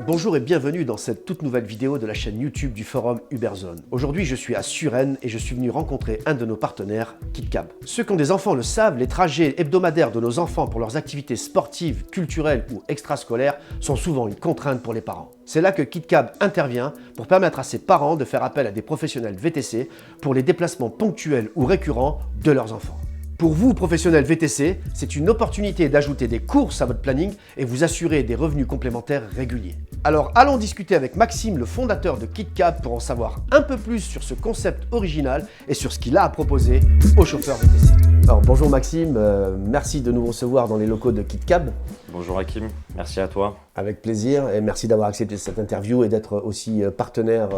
Bonjour et bienvenue dans cette toute nouvelle vidéo de la chaîne YouTube du forum Uberzone. Aujourd'hui, je suis à Suresnes et je suis venu rencontrer un de nos partenaires, KidCab. Ceux qui ont des enfants le savent, les trajets hebdomadaires de nos enfants pour leurs activités sportives, culturelles ou extrascolaires sont souvent une contrainte pour les parents. C'est là que KidCab intervient pour permettre à ses parents de faire appel à des professionnels VTC pour les déplacements ponctuels ou récurrents de leurs enfants. Pour vous, professionnels VTC, c'est une opportunité d'ajouter des courses à votre planning et vous assurer des revenus complémentaires réguliers. Alors allons discuter avec Maxime, le fondateur de KidCab, pour en savoir un peu plus sur ce concept original et sur ce qu'il a à proposer aux chauffeurs VTC. Alors bonjour Maxime, merci de nous recevoir dans les locaux de KidCab. Bonjour Hakim, merci à toi. Avec plaisir et merci d'avoir accepté cette interview et d'être aussi partenaire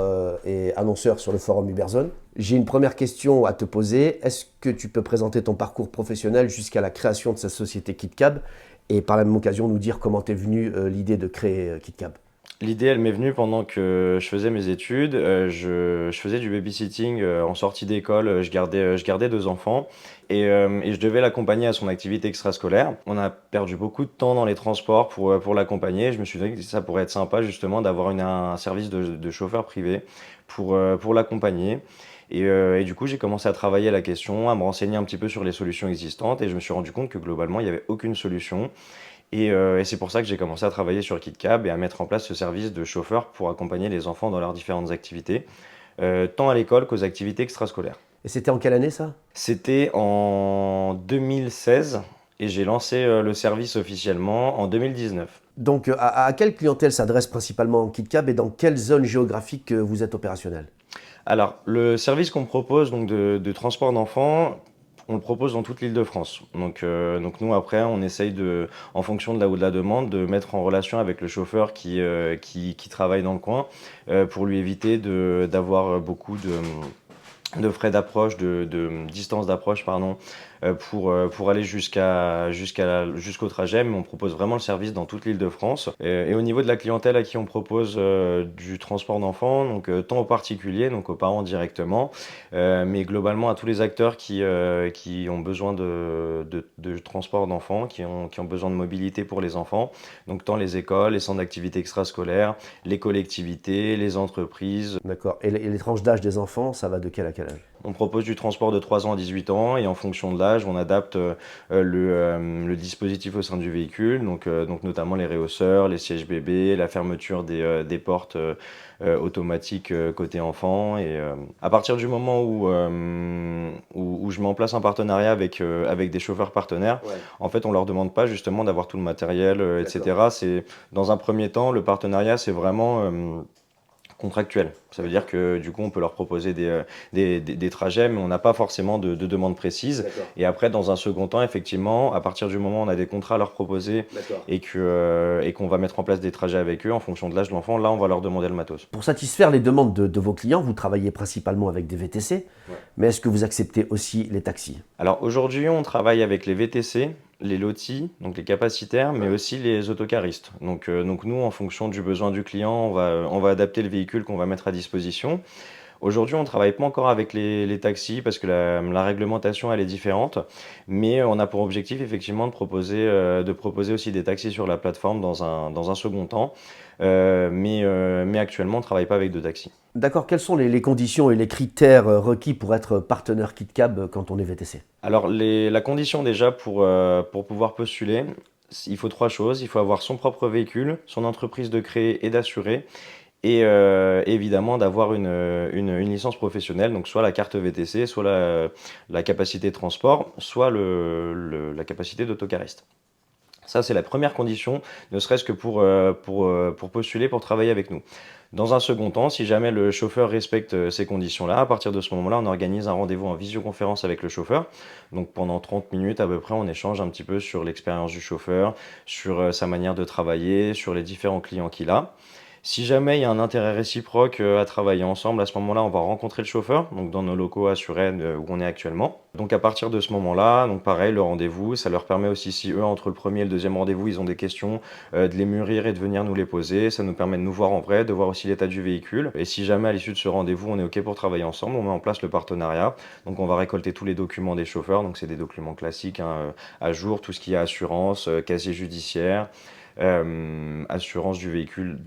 et annonceur sur le forum Uberzone. J'ai une première question à te poser. Est-ce que tu peux présenter ton parcours professionnel jusqu'à la création de cette société KidCab et par la même occasion nous dire comment t'es venue l'idée de créer KidCab? L'idée, elle m'est venue pendant que je faisais mes études. Je faisais du babysitting en sortie d'école. Je gardais deux enfants et je devais l'accompagner à son activité extrascolaire. On a perdu beaucoup de temps dans les transports pour l'accompagner. Je me suis dit que ça pourrait être sympa justement d'avoir un service de chauffeur privé pour l'accompagner. Et du coup, j'ai commencé à travailler à la question, à me renseigner un petit peu sur les solutions existantes et je me suis rendu compte que globalement, il n'y avait aucune solution. Et c'est pour ça que j'ai commencé à travailler sur KidCab et à mettre en place ce service de chauffeur pour accompagner les enfants dans leurs différentes activités, tant à l'école qu'aux activités extrascolaires. Et c'était en quelle année ça? C'était en 2016 et j'ai lancé le service officiellement en 2019. Donc à quelle clientèle s'adresse principalement KidCab et dans quelle zone géographique vous êtes opérationnel? Alors, le service qu'on propose donc de transport d'enfants, on le propose dans toute l'Île-de-France. Donc nous, après, on essaye en fonction de la demande, de mettre en relation avec le chauffeur qui travaille dans le coin pour lui éviter d'avoir beaucoup de frais d'approche, de distance d'approche, pardon, pour aller jusqu'au trajet, mais on propose vraiment le service dans toute l'Île-de-France. Et au niveau de la clientèle à qui on propose du transport d'enfants, donc tant aux particuliers, donc aux parents directement, mais globalement à tous les acteurs qui ont besoin de transport d'enfants, qui ont besoin de mobilité pour les enfants, donc tant les écoles, les centres d'activité extrascolaires, les collectivités, les entreprises. D'accord. Et les tranches d'âge des enfants, ça va de quel à quel âge? On propose du transport de 3 ans à 18 ans et en fonction de l'âge, on adapte le dispositif au sein du véhicule, donc notamment les réhausseurs, les sièges bébés, la fermeture des portes automatiques côté enfant. Et à partir du moment où je mets en place un partenariat avec des chauffeurs partenaires, ouais. En fait, on leur demande pas justement d'avoir tout le matériel, etc. C'est, dans un premier temps, le partenariat, c'est vraiment contractuel. Ça veut dire que du coup on peut leur proposer des trajets, mais on n'a pas forcément de demande précise. Et après, dans un second temps, effectivement, à partir du moment où on a des contrats à leur proposer et qu'on va mettre en place des trajets avec eux en fonction de l'âge de l'enfant, là on va leur demander le matos. Pour satisfaire les demandes de vos clients, vous travaillez principalement avec des VTC, mais est-ce que vous acceptez aussi les taxis? Alors aujourd'hui, on travaille avec les VTC, les lotis, donc les capacitaires, mais aussi les autocaristes. Donc nous, en fonction du besoin du client, on va adapter le véhicule qu'on va mettre à disposition. Aujourd'hui, on ne travaille pas encore avec les taxis parce que la réglementation elle est différente, mais on a pour objectif effectivement de proposer aussi des taxis sur la plateforme dans un second temps, mais actuellement on ne travaille pas avec de taxis. D'accord, quelles sont les conditions et les critères requis pour être partenaire KidCab quand on est VTC? Alors la condition déjà pour pouvoir postuler, il faut 3 choses. Il faut avoir son propre véhicule, son entreprise de créer et d'assurer, et évidemment d'avoir une licence professionnelle, donc soit la carte VTC, soit la capacité de transport, soit la capacité d'autocariste. Ça, c'est la première condition, ne serait-ce que pour postuler, pour travailler avec nous. Dans un second temps, si jamais le chauffeur respecte ces conditions-là, à partir de ce moment-là, on organise un rendez-vous en visioconférence avec le chauffeur. Donc pendant 30 minutes à peu près, on échange un petit peu sur l'expérience du chauffeur, sur sa manière de travailler, sur les différents clients qu'il a. Si jamais il y a un intérêt réciproque à travailler ensemble, à ce moment-là, on va rencontrer le chauffeur, donc dans nos locaux à Suresnes où on est actuellement. Donc à partir de ce moment-là, donc pareil, le rendez-vous, ça leur permet aussi, si eux, entre le premier et le deuxième rendez-vous, ils ont des questions, de les mûrir et de venir nous les poser. Ça nous permet de nous voir en vrai, de voir aussi l'état du véhicule. Et si jamais à l'issue de ce rendez-vous, on est OK pour travailler ensemble, on met en place le partenariat. Donc on va récolter tous les documents des chauffeurs, donc c'est des documents classiques, hein, à jour, tout ce qui est assurance, casier judiciaire, assurance du véhicule,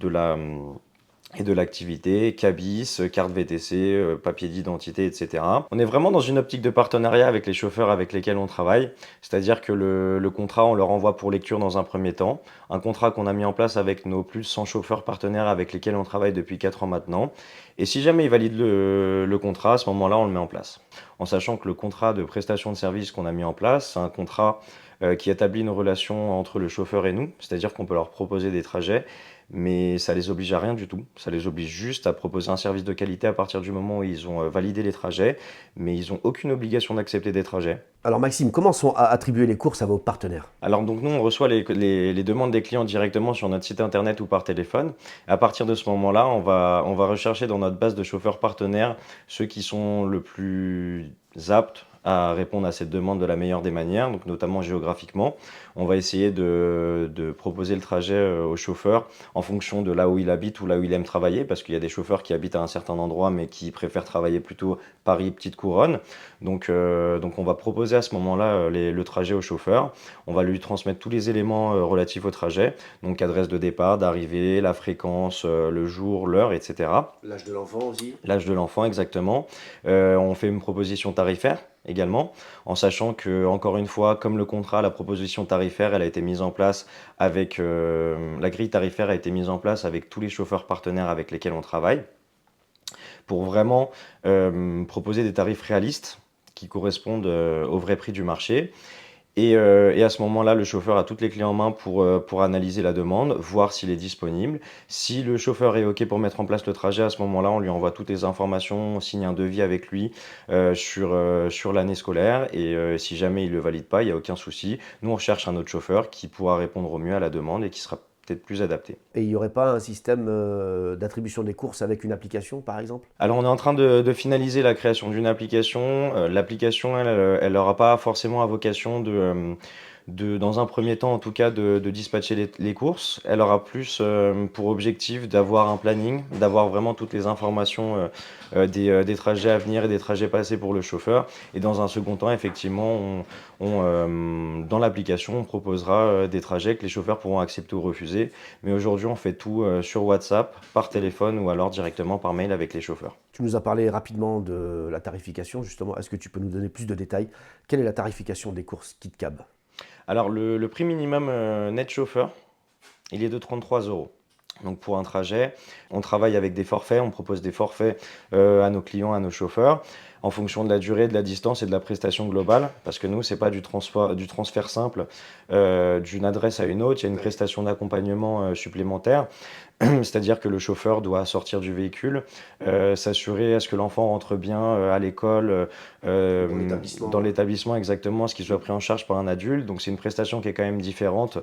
et de l'activité, cabis, carte VTC, papier d'identité, etc. On est vraiment dans une optique de partenariat avec les chauffeurs avec lesquels on travaille, c'est-à-dire que le contrat, on leur envoie pour lecture dans un premier temps, un contrat qu'on a mis en place avec nos plus de 100 chauffeurs partenaires avec lesquels on travaille depuis 4 ans maintenant, et si jamais ils valident le contrat, à ce moment-là, on le met en place. En sachant que le contrat de prestation de service qu'on a mis en place, c'est un contrat qui établit une relation entre le chauffeur et nous, c'est-à-dire qu'on peut leur proposer des trajets, mais ça les oblige à rien du tout. Ça les oblige juste à proposer un service de qualité à partir du moment où ils ont validé les trajets, mais ils n'ont aucune obligation d'accepter des trajets. Alors Maxime, comment sont attribuées les courses à vos partenaires? Alors donc nous, on reçoit les demandes des clients directement sur notre site internet ou par téléphone. À partir de ce moment-là, on va rechercher dans notre base de chauffeurs partenaires ceux qui sont le plus aptes à répondre à cette demande de la meilleure des manières, donc notamment géographiquement. On va essayer de proposer le trajet au chauffeur en fonction de là où il habite ou là où il aime travailler, parce qu'il y a des chauffeurs qui habitent à un certain endroit mais qui préfèrent travailler plutôt Paris, Petite Couronne. Donc on va proposer à ce moment-là le trajet au chauffeur. On va lui transmettre tous les éléments relatifs au trajet, donc adresse de départ, d'arrivée, la fréquence, le jour, l'heure, etc. L'âge de l'enfant aussi? L'âge de l'enfant, exactement. On fait une proposition tarifaire également, en sachant que, encore une fois, comme le contrat, la proposition tarifaire, elle a été mise en place avec la grille tarifaire a été mise en place avec tous les chauffeurs partenaires avec lesquels on travaille, pour vraiment proposer des tarifs réalistes qui correspondent au vrai prix du marché. Et à ce moment-là, le chauffeur a toutes les clés en main pour analyser la demande, voir s'il est disponible. Si le chauffeur est OK pour mettre en place le trajet, à ce moment-là, on lui envoie toutes les informations, on signe un devis avec lui sur l'année scolaire. Et si jamais il ne le valide pas, il n'y a aucun souci. Nous, on cherche un autre chauffeur qui pourra répondre au mieux à la demande et qui sera peut-être plus adapté. Et il n'y aurait pas un système d'attribution des courses avec une application, par exemple? Alors, on est en train de finaliser la création d'une application. L'application, elle n'aura pas forcément à vocation dans un premier temps en tout cas, de dispatcher les courses. Elle aura plus pour objectif d'avoir un planning, d'avoir vraiment toutes les informations des trajets à venir et des trajets passés pour le chauffeur. Et dans un second temps, effectivement, dans l'application, on proposera des trajets que les chauffeurs pourront accepter ou refuser. Mais aujourd'hui, on fait tout sur WhatsApp, par téléphone ou alors directement par mail avec les chauffeurs. Tu nous as parlé rapidement de la tarification, justement. Est-ce que tu peux nous donner plus de détails? Quelle est la tarification des courses KitKab? Alors, le prix minimum net chauffeur, il est de 33 euros. Donc pour un trajet, on travaille avec des forfaits, on propose des forfaits à nos clients, à nos chauffeurs, en fonction de la durée, de la distance et de la prestation globale. Parce que nous, c'est pas du transfert simple d'une adresse à une autre, il y a une prestation d'accompagnement supplémentaire. C'est-à-dire que le chauffeur doit sortir du véhicule, s'assurer à ce que l'enfant rentre bien à l'école, dans l'établissement exactement, à ce qu'il soit pris en charge par un adulte. Donc c'est une prestation qui est quand même différente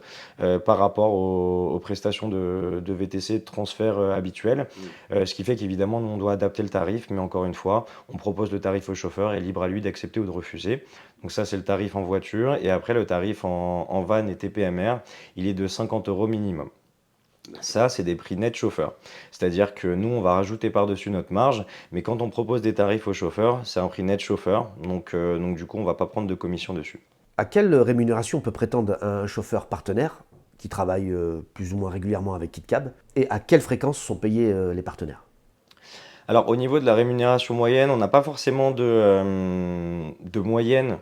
par rapport aux prestations de VTC, de transfert habituel. Ce qui fait qu'évidemment, nous, on doit adapter le tarif, mais encore une fois, on propose le tarif au chauffeur et libre à lui d'accepter ou de refuser. Donc ça, c'est le tarif en voiture. Et après, le tarif en van et TPMR, il est de 50 euros minimum. Ça, c'est des prix net chauffeur. C'est-à-dire que nous, on va rajouter par-dessus notre marge, mais quand on propose des tarifs aux chauffeurs, c'est un prix net chauffeur. Donc du coup, on ne va pas prendre de commission dessus. À quelle rémunération peut prétendre un chauffeur partenaire qui travaille plus ou moins régulièrement avec KitKab? Et à quelle fréquence sont payés les partenaires? Alors au niveau de la rémunération moyenne, on n'a pas forcément de moyenne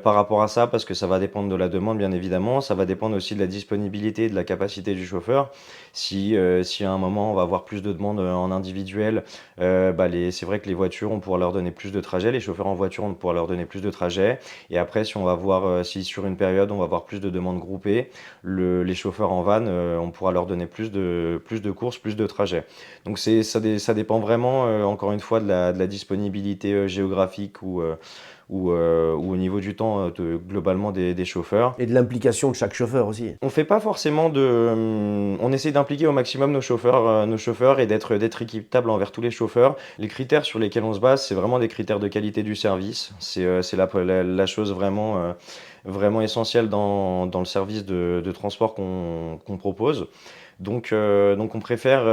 par rapport à ça, parce que ça va dépendre de la demande bien évidemment, ça va dépendre aussi de la disponibilité et de la capacité du chauffeur. Si à un moment on va avoir plus de demandes en individuel, c'est vrai que les voitures on pourra leur donner plus de trajets, les chauffeurs en voiture on pourra leur donner plus de trajets. Et après si on va voir, si sur une période on va avoir plus de demandes groupées, les chauffeurs en van on pourra leur donner plus de courses, plus de trajets. Donc ça dépend vraiment dépend encore une fois de la disponibilité géographique ou au niveau du temps globalement des chauffeurs. Et de l'implication de chaque chauffeur aussi. On fait pas forcément on essaie d'impliquer au maximum nos chauffeurs et d'être équitable envers tous les chauffeurs. Les critères sur lesquels on se base, c'est vraiment des critères de qualité du service. C'est la chose vraiment essentielle dans le service de transport qu'on propose. Donc on préfère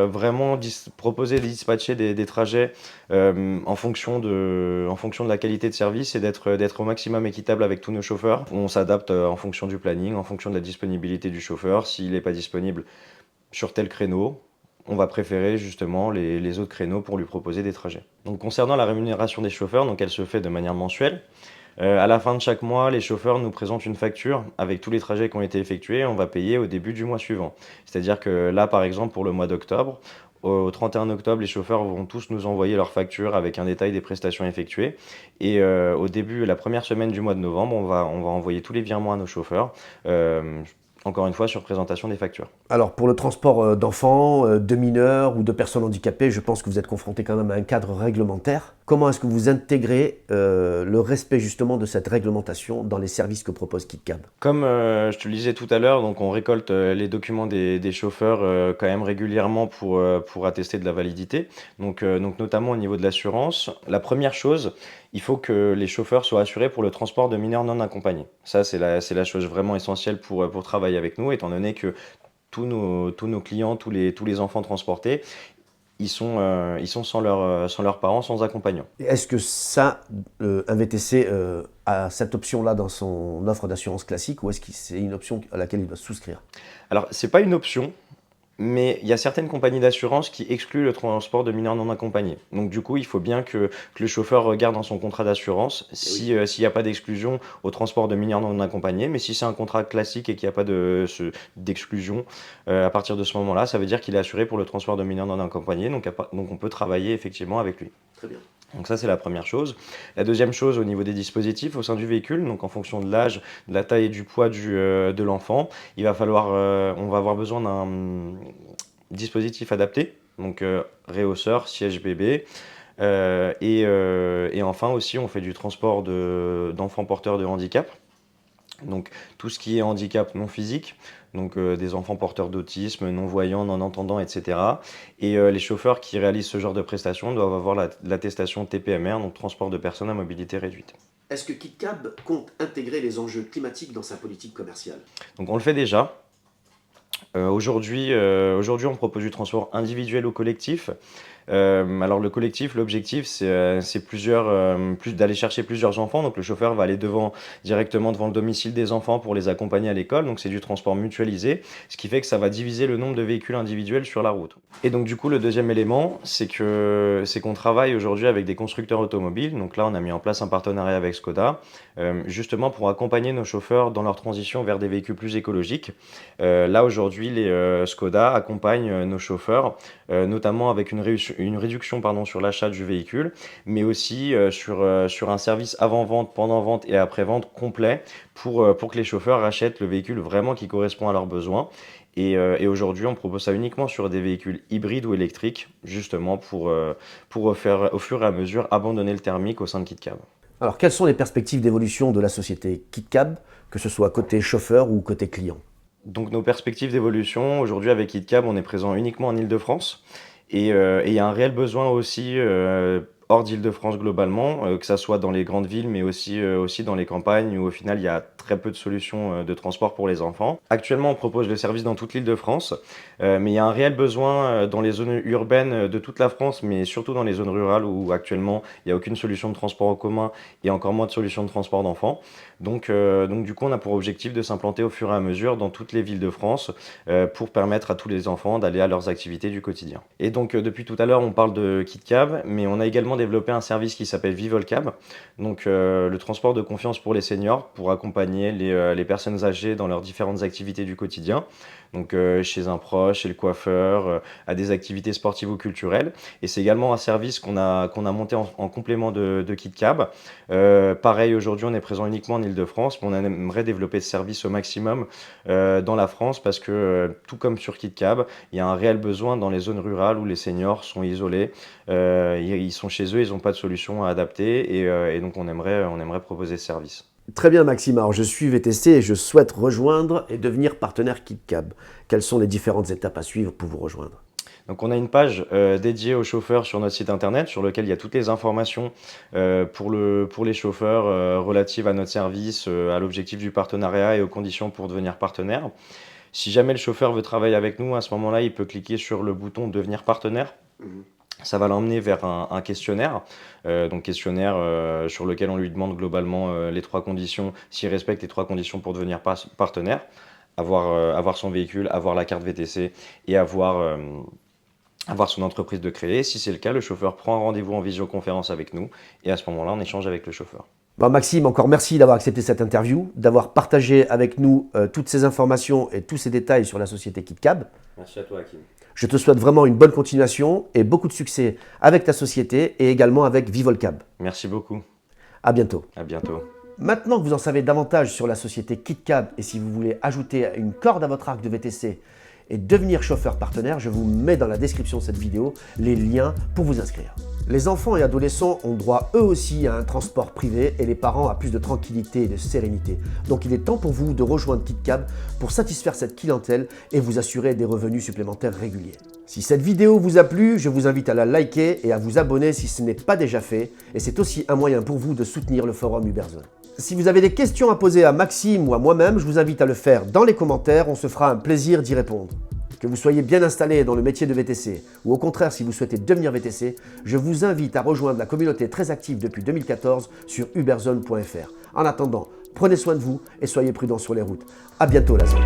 vraiment proposer de dispatcher des trajets en fonction de la qualité de service et d'être au maximum équitable avec tous nos chauffeurs. On s'adapte en fonction du planning, en fonction de la disponibilité du chauffeur. S'il n'est pas disponible sur tel créneau, on va préférer justement les autres créneaux pour lui proposer des trajets. Donc concernant la rémunération des chauffeurs, donc elle se fait de manière mensuelle. À la fin de chaque mois, les chauffeurs nous présentent une facture avec tous les trajets qui ont été effectués. On va payer au début du mois suivant. C'est-à-dire que là, par exemple, pour le mois d'octobre, au 31 octobre, les chauffeurs vont tous nous envoyer leur facture avec un détail des prestations effectuées. Et au début, la première semaine du mois de novembre, on va envoyer tous les virements à nos chauffeurs. Encore une fois, sur présentation des factures. Alors pour le transport d'enfants, de mineurs ou de personnes handicapées, je pense que vous êtes confronté quand même à un cadre réglementaire. Comment est-ce que vous intégrez le respect justement de cette réglementation dans les services que propose KitKab? Comme je te le disais tout à l'heure, donc on récolte les documents des chauffeurs quand même régulièrement pour attester de la validité. Donc notamment au niveau de l'assurance, la première chose, il faut que les chauffeurs soient assurés pour le transport de mineurs non accompagnés. Ça, c'est la chose vraiment essentielle pour travailler avec nous, étant donné que tous nos clients, tous les enfants transportés, ils sont sans leurs parents, sans accompagnant. Est-ce que ça, un VTC a cette option-là dans son offre d'assurance classique ou est-ce que c'est une option à laquelle il doit souscrire? Alors, c'est pas une option, mais il y a certaines compagnies d'assurance qui excluent le transport de mineurs non accompagnés. Donc du coup, il faut bien que le chauffeur regarde dans son contrat d'assurance s'il n'y a pas d'exclusion au transport de mineurs non accompagnés. Mais si c'est un contrat classique et qu'il n'y a pas d'exclusion, à partir de ce moment-là, ça veut dire qu'il est assuré pour le transport de mineurs non accompagnés. Donc on peut travailler effectivement avec lui. Très bien. Donc ça, c'est la première chose. La deuxième chose, au niveau des dispositifs au sein du véhicule, donc en fonction de l'âge, de la taille et du poids de l'enfant, on va avoir besoin d'un dispositif adapté, donc réhausseur, siège bébé. Et enfin aussi, on fait du transport d'enfants porteurs de handicap. Donc tout ce qui est handicap non physique, donc des enfants porteurs d'autisme, non-voyants, non-entendants, etc. Et les chauffeurs qui réalisent ce genre de prestations doivent avoir l'attestation TPMR, donc transport de personnes à mobilité réduite. Est-ce que KitKab compte intégrer les enjeux climatiques dans sa politique commerciale? Donc on le fait déjà. Aujourd'hui, on propose du transport individuel ou collectif. Alors le collectif, l'objectif, c'est d'aller chercher plusieurs enfants. Donc le chauffeur va aller directement devant le domicile des enfants pour les accompagner à l'école. Donc c'est du transport mutualisé, ce qui fait que ça va diviser le nombre de véhicules individuels sur la route. Et donc du coup, le deuxième élément, c'est qu'on travaille aujourd'hui avec des constructeurs automobiles. Donc là, on a mis en place un partenariat avec Skoda, justement pour accompagner nos chauffeurs dans leur transition vers des véhicules plus écologiques. Là aujourd'hui, les Skoda accompagnent nos chauffeurs, notamment avec une réduction sur l'achat du véhicule, mais aussi sur un service avant-vente, pendant-vente et après-vente complet pour que les chauffeurs achètent le véhicule vraiment qui correspond à leurs besoins. Et aujourd'hui, on propose ça uniquement sur des véhicules hybrides ou électriques, justement pour faire au fur et à mesure abandonner le thermique au sein de KitKab. Alors, quelles sont les perspectives d'évolution de la société KitKab, que ce soit côté chauffeur ou côté client? Donc nos perspectives d'évolution, aujourd'hui avec KitKab, on est présent uniquement en Île-de-France. Et il y a un réel besoin aussi hors d'Île-de-France globalement, que ça soit dans les grandes villes, mais aussi dans les campagnes où au final il y a très peu de solutions de transport pour les enfants. Actuellement, on propose le service dans toute l'Île-de-France, mais il y a un réel besoin dans les zones urbaines de toute la France, mais surtout dans les zones rurales où actuellement il n'y a aucune solution de transport en commun et encore moins de solutions de transport d'enfants. Donc du coup, on a pour objectif de s'implanter au fur et à mesure dans toutes les villes de France pour permettre à tous les enfants d'aller à leurs activités du quotidien. Et donc depuis tout à l'heure, on parle de KitKab, mais on a également développé un service qui s'appelle Vivolcab, donc le transport de confiance pour les seniors, pour accompagner les personnes âgées dans leurs différentes activités du quotidien. donc chez un proche, chez le coiffeur, à des activités sportives ou culturelles. Et c'est également un service qu'on a monté en complément de KidCab. Pareil, aujourd'hui, on est présent uniquement en Île-de-France, mais on aimerait développer ce service au maximum dans la France parce que, tout comme sur KidCab, il y a un réel besoin dans les zones rurales où les seniors sont isolés, ils sont chez eux, ils n'ont pas de solution à adapter et donc on aimerait proposer ce service. Très bien Maxime, alors je suis VTC et je souhaite rejoindre et devenir partenaire KidCab. Quelles sont les différentes étapes à suivre pour vous rejoindre? Donc on a une page dédiée aux chauffeurs sur notre site internet sur lequel il y a toutes les informations pour les chauffeurs relatives à notre service, à l'objectif du partenariat et aux conditions pour devenir partenaire. Si jamais le chauffeur veut travailler avec nous, à ce moment-là, il peut cliquer sur le bouton devenir partenaire. Ça va l'emmener vers un questionnaire, donc questionnaire sur lequel on lui demande globalement les 3 conditions, s'il respecte les 3 conditions pour devenir partenaire, avoir son véhicule, avoir la carte VTC et avoir son entreprise de créer. Si c'est le cas, le chauffeur prend un rendez-vous en visioconférence avec nous et à ce moment-là, on échange avec le chauffeur. Bon, Maxime, encore merci d'avoir accepté cette interview, d'avoir partagé avec nous toutes ces informations et tous ces détails sur la société KidCab. Merci à toi, Hakim. Je te souhaite vraiment une bonne continuation et beaucoup de succès avec ta société et également avec Vivolcab. Merci beaucoup. À bientôt. À bientôt. Maintenant que vous en savez davantage sur la société KidCab et si vous voulez ajouter une corde à votre arc de VTC et devenir chauffeur partenaire, je vous mets dans la description de cette vidéo les liens pour vous inscrire. Les enfants et adolescents ont droit eux aussi à un transport privé et les parents à plus de tranquillité et de sérénité. Donc il est temps pour vous de rejoindre KidCab pour satisfaire cette clientèle et vous assurer des revenus supplémentaires réguliers. Si cette vidéo vous a plu, je vous invite à la liker et à vous abonner si ce n'est pas déjà fait. Et c'est aussi un moyen pour vous de soutenir le forum Uberzone. Si vous avez des questions à poser à Maxime ou à moi-même, je vous invite à le faire dans les commentaires, on se fera un plaisir d'y répondre. Que vous soyez bien installé dans le métier de VTC ou au contraire si vous souhaitez devenir VTC, je vous invite à rejoindre la communauté très active depuis 2014 sur uberzone.fr. En attendant, prenez soin de vous et soyez prudents sur les routes. À bientôt la zone.